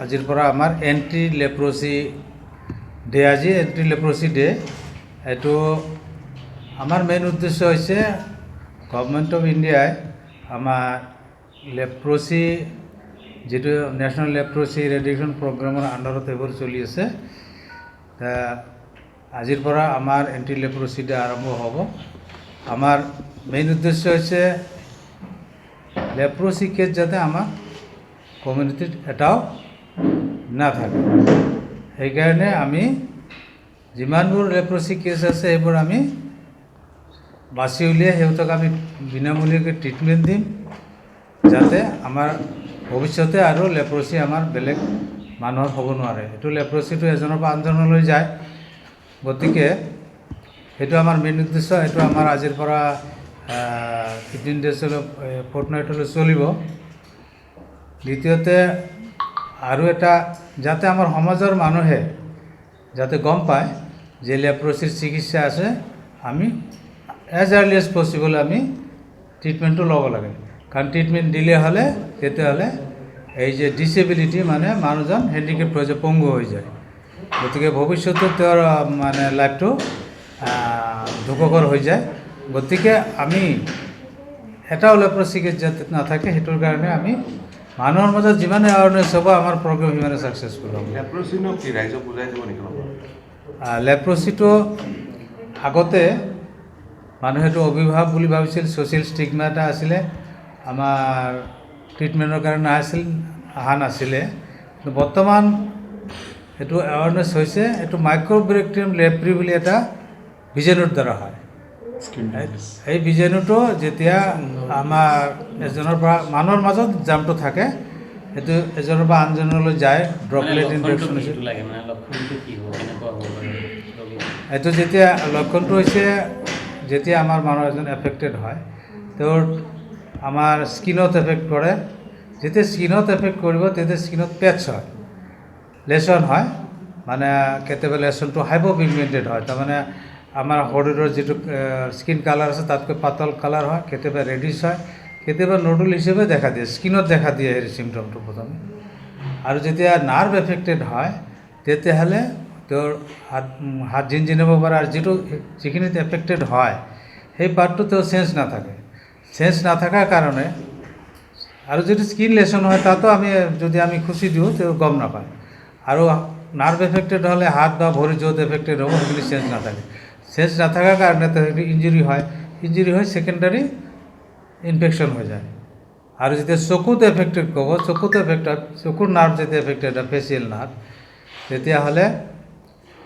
আজিৰ পৰা আমাৰ এণ্টি লেপ্ৰচি ডে। আজি এণ্টি লেপ্ৰচি ডে। এইটো আমাৰ মেইন উদ্দেশ্য হৈছে গভৰ্ণমেণ্ট অফ ইণ্ডিয়াই আমাৰ লেপ্ৰচি যিটো নেশ্যনেল লেপ্ৰচি ইৰেডিকেশ্যন প্ৰগ্ৰামৰ আণ্ডাৰত এইবোৰ চলি আছে। আজিৰ পৰা আমাৰ এণ্টি লেপ্ৰচি ডে আৰম্ভ হ'ব। আমাৰ মেইন উদ্দেশ্য হৈছে লেপ্ৰচি কেছ যাতে আমাৰ কমিউনিটিত এটাও নাথাকে। সেইকাৰণে আমি যিমানবোৰ লেপ্ৰচি কেছ আছে সেইবোৰ আমি বাছি উলিয়াই সিহঁতক আমি বিনামূলীয়াকৈ ট্ৰিটমেণ্ট দিম, যাতে আমাৰ ভৱিষ্যতে আৰু লেপ্ৰচি আমাৰ বেলেগ মানুহৰ হ'ব নোৱাৰে। এইটো লেপ্ৰচিটো এজনৰ পৰা আনজনলৈ যায়, গতিকে সেইটো আমাৰ মেইন উদ্দেশ্য। সেইটো আমাৰ আজিৰ পৰা 15 ডেজলৈ ফৰ্টনাইটলৈ চলিব। দ্বিতীয়তে আৰু এটা, যাতে আমাৰ সমাজৰ মানুহে যাতে গম পায় যে লেপ্ৰচিৰ চিকিৎসা আছে, আমি এজ আৰ্লি এজ পচিবল আমি ট্ৰিটমেণ্টটো ল'ব লাগে। কাৰণ ট্ৰিটমেণ্ট দিলে হ'লে তেতিয়াহ'লে এই যে ডিচেবিলিটি মানে মানুহজন হেণ্ডিকেপ হৈ যায়, পংগু হৈ যায়। গতিকে ভৱিষ্যতে তেওঁৰ মানে লাইফটো দুঃখকৰ হৈ যায়। গতিকে আমি এটাও লেপ্ৰচি কেছ যাতে নাথাকে সেইটোৰ কাৰণে আমি মানুহৰ মাজত যিমানে এৱাৰনেছ হ'ব আমাৰ প্ৰগ্ৰেম সিমানে ছাকচেছফুল হ'ব। লেপ্ৰচিনো কি ৰাইজক বুজাই দিব নেকি? লেপ্ৰচিটো আগতে মানুহেতো অভিভাৱক বুলি ভাবিছিল, ছ'চিয়েল ষ্টিগমা এটা আছিলে, আমাৰ ট্ৰিটমেণ্টৰ কাৰণে অহা নাছিলে। কিন্তু বৰ্তমান এইটো এৱাৰনেছ হৈছে। এইটো মাইক্ৰ'বেক্টেৰিয়াম লেপ্ৰি বুলি এটা বীজাণুৰ দ্বাৰা হয়। এই বীজাণুটো যেতিয়া আমাৰ এজনৰ পৰা মানুহৰ মাজত জামটো থাকে, সেইটো এজনৰ পৰা আনজনলৈ যায়, ড্ৰপলেট ইনফেকশ্যন হৈছে। এইটো যেতিয়া লক্ষণটো হৈছে, যেতিয়া আমাৰ মানুহ এজন এফেক্টেড হয়, তেওঁৰ আমাৰ স্কিনত এফেক্ট কৰে। যেতিয়া স্কিনত এফেক্ট কৰিব তেতিয়া স্কিনত পেটছ হয়, লেচন হয়। মানে কেতিয়াবা লেচনটো হাইপ'পিগমেণ্টেড হয়, তাৰমানে আমাৰ শৰীৰৰ যিটো স্কিন কালাৰ আছে তাতকৈ পাতল কালাৰ হয়, কেতিয়াবা ৰেডিছ হয়, কেতিয়াবা নোডুল হিচাপে দেখা দিয়ে, স্কিনত দেখা দিয়ে সেই চিমটমটো প্ৰথমে। আৰু যেতিয়া নাৰ্ভ এফেক্টেড হয় তেতিয়াহ'লে তেওঁৰ হাত জিনজিনাব পাৰে, আৰু যিখিনিত এফেক্টেড হয় সেই পাৰ্টটো তেওঁৰ চেঞ্জ নাথাকে। চেঞ্জ নাথাকাৰ কাৰণে, আৰু যদি স্কিন লেচন হয় তাতো যদি আমি খুচি দিওঁ তেওঁ গম নাপায়। আৰু নাৰ্ভ এফেক্টেড হ'লে হাত বা ভৰি য'ত এফেক্টেড হ'ব সেইখিনি চেঞ্জ নাথাকে। চেঞ্জ নাথাকাৰ কাৰণে সেইটো ইঞ্জুৰি হয়, ছেকেণ্ডাৰী ইনফেকশ্যন হৈ যায়। আৰু যেতিয়া চকুত এফেক্টেড ক'ব, চকুৰ নাৰ্ভ যেতিয়া এফেক্টেড হয়, ফেচিয়েল নাৰ্ভ, তেতিয়াহ'লে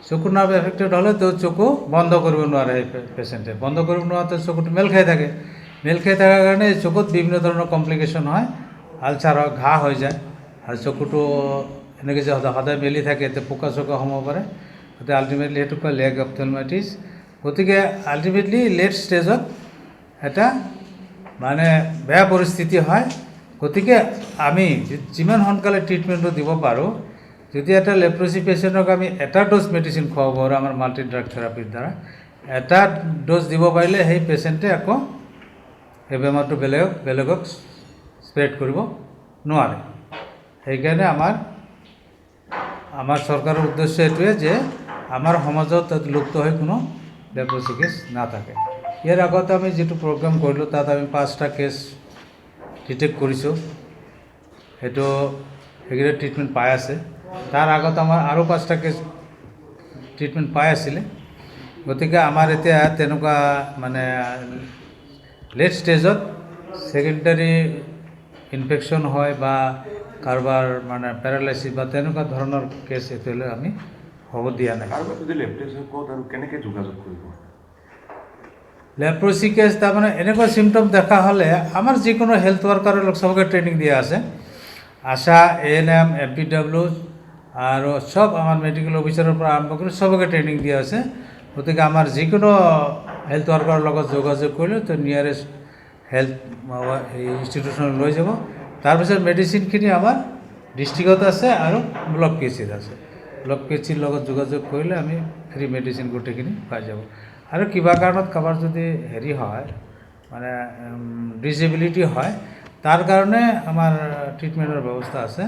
চকুৰ নাৰ্ভ এফেক্টেড হ'লে তেওঁ চকু বন্ধ কৰিব নোৱাৰে। সেই পেচেণ্টে বন্ধ কৰিব নোৱাৰোঁতে চকুটো মেল খাই থাকে। মেল খাই থকাৰ কাৰণে এই চকুত বিভিন্ন ধৰণৰ কমপ্লিকেশ্যন হয়, আলচাৰ হয়, ঘাঁ হৈ যায়, আৰু চকুটো এনেকৈ যে সদায় মেলি থাকে এতিয়া পোকা চোকা সোমাব পাৰে। গতিকে আল্টিমেটলি সেইটো কয় লেগ অপথেলমাইটিছ। গতিকে আল্টিমেটলি লেট ষ্টেজত এটা মানে বেয়া পৰিস্থিতি হয়। গতিকে আমি যিমান সোনকালে ট্ৰিটমেণ্টটো দিব পাৰোঁ, যদি এটা লেপ্ৰচি পেচেণ্টক আমি এটা ড'জ মেডিচিন খুৱাব পাৰোঁ আমাৰ মাল্টি ড্ৰাগ থেৰাপিৰ দ্বাৰা, এটা ড'জ দিব পাৰিলে সেই পেচেণ্টে আকৌ সেই বেমাৰটো বেলেগক স্প্ৰেড কৰিব নোৱাৰে। সেইকাৰণে আমাৰ চৰকাৰৰ উদ্দেশ্য এইটোৱে যে আমাৰ সমাজত লুপ্ত হৈ কোনো লেপ্ৰচি কেছ নাথাকে। ইয়াৰ আগতে আমি যিটো প্ৰগ্ৰাম কৰিলোঁ তাত আমি 5টা কেছ ডিটেক্ট কৰিছোঁ। সেইকেইটা ট্ৰিটমেণ্ট পাই আছে। তাৰ আগত আমাৰ আৰু 5টা কেছ ট্ৰিটমেণ্ট পাই আছিলে। গতিকে আমাৰ এতিয়া তেনেকুৱা মানে লেট ষ্টেজত ছেকেণ্ডাৰী ইনফেকশ্যন হয় বা কাৰোবাৰ মানে পেৰালাইচিছ বা তেনেকুৱা ধৰণৰ কেছ এতিয়ালৈ আমি হ'ব দিয়া নাই। লেপ্ৰচি কেছ তাৰমানে এনেকুৱা চিমটম দেখা হ'লে আমাৰ যিকোনো হেল্থ ৱৰ্কাৰৰ চবকে ট্ৰেইনিং দিয়া আছে। আশা, ANM, MPW আৰু চব আমাৰ মেডিকেল অফিচাৰৰ পৰা আৰম্ভ কৰি চবকে ট্ৰেইনিং দিয়া আছে। গতিকে আমাৰ যিকোনো হেল্থ ৱৰ্কাৰৰ লগত যোগাযোগ কৰিলে তো নিয়াৰেষ্ট হেল্থ ইনষ্টিটিউশ্যন লৈ যাব। তাৰপিছত মেডিচিনখিনি আমাৰ ডিষ্ট্ৰিক্টত আছে আৰু ব্লক PHCত আছে। ব্লক PHCৰ লগত যোগাযোগ কৰিলে আমি ফ্ৰী মেডিচিন গোটেইখিনি পাই যাব। আৰু কিবা কাৰণত কাৰোবাৰ যদি হয় মানে ডিচেবিলিটি হয়, তাৰ কাৰণে আমাৰ ট্ৰিটমেণ্টৰ ব্যৱস্থা আছে।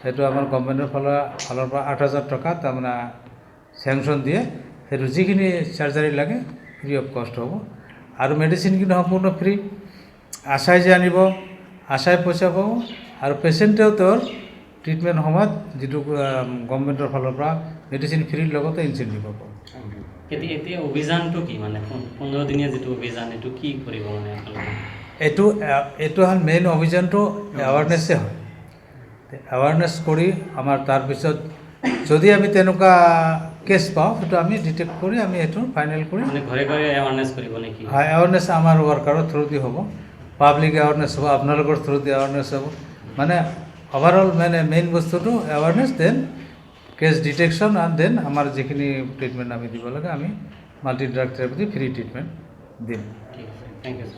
সেইটো আমাৰ গভৰ্ণমেণ্টৰ ফালৰ পৰা 8,000 টকা তাৰমানে চেংচন দিয়ে। সেইটো যিখিনি চাৰ্জাৰী লাগে ফ্ৰী অফ কষ্ট হ'ব। আৰু মেডিচিনখিনি সম্পূৰ্ণ ফ্ৰী। আশাই যে আনিব, আশাই পইচা পাব, আৰু পেচেণ্টেও তেওঁৰ ট্ৰিটমেণ্ট সময়ত যিটো গভৰ্ণমেণ্টৰ ফালৰ পৰা মেডিচিন ফ্ৰীৰ লগতে ইনচেণ্টিভ পাব। এতিয়া অভিযানটো কি মানে 15 দিনীয়া যিটো অভিযান এইটো কি কৰিব মানে আপোনালোকে? এইটো হ'ল মেইন অভিযানটো এৱাৰনেছে হয়। এৱাৰনেছ কৰি আমাৰ তাৰপিছত যদি আমি তেনেকুৱা কেছ পাওঁ সেইটো আমি ডিটেক্ট কৰি আমি এইটো ফাইনেল কৰি মানে ঘৰে ঘৰে এৱাৰনেছ কৰিব নেকি? হয়, এৱাৰনেছ আমাৰ ৱৰ্কাৰৰ থ্ৰুদি হ'ব, পাব্লিক এৱাৰনেছ হ'ব, আপোনালোকৰ থ্ৰুদি এৱাৰনেছ হ'ব। মানে অভাৰঅল মানে মেইন বস্তুটো awareness, then case detection and then আমাৰ যিখিনি ট্ৰিটমেণ্ট আমি দিব লাগে আমি multi drug therapy free treatment দিম। ঠিক আছে, থেংক ইউ।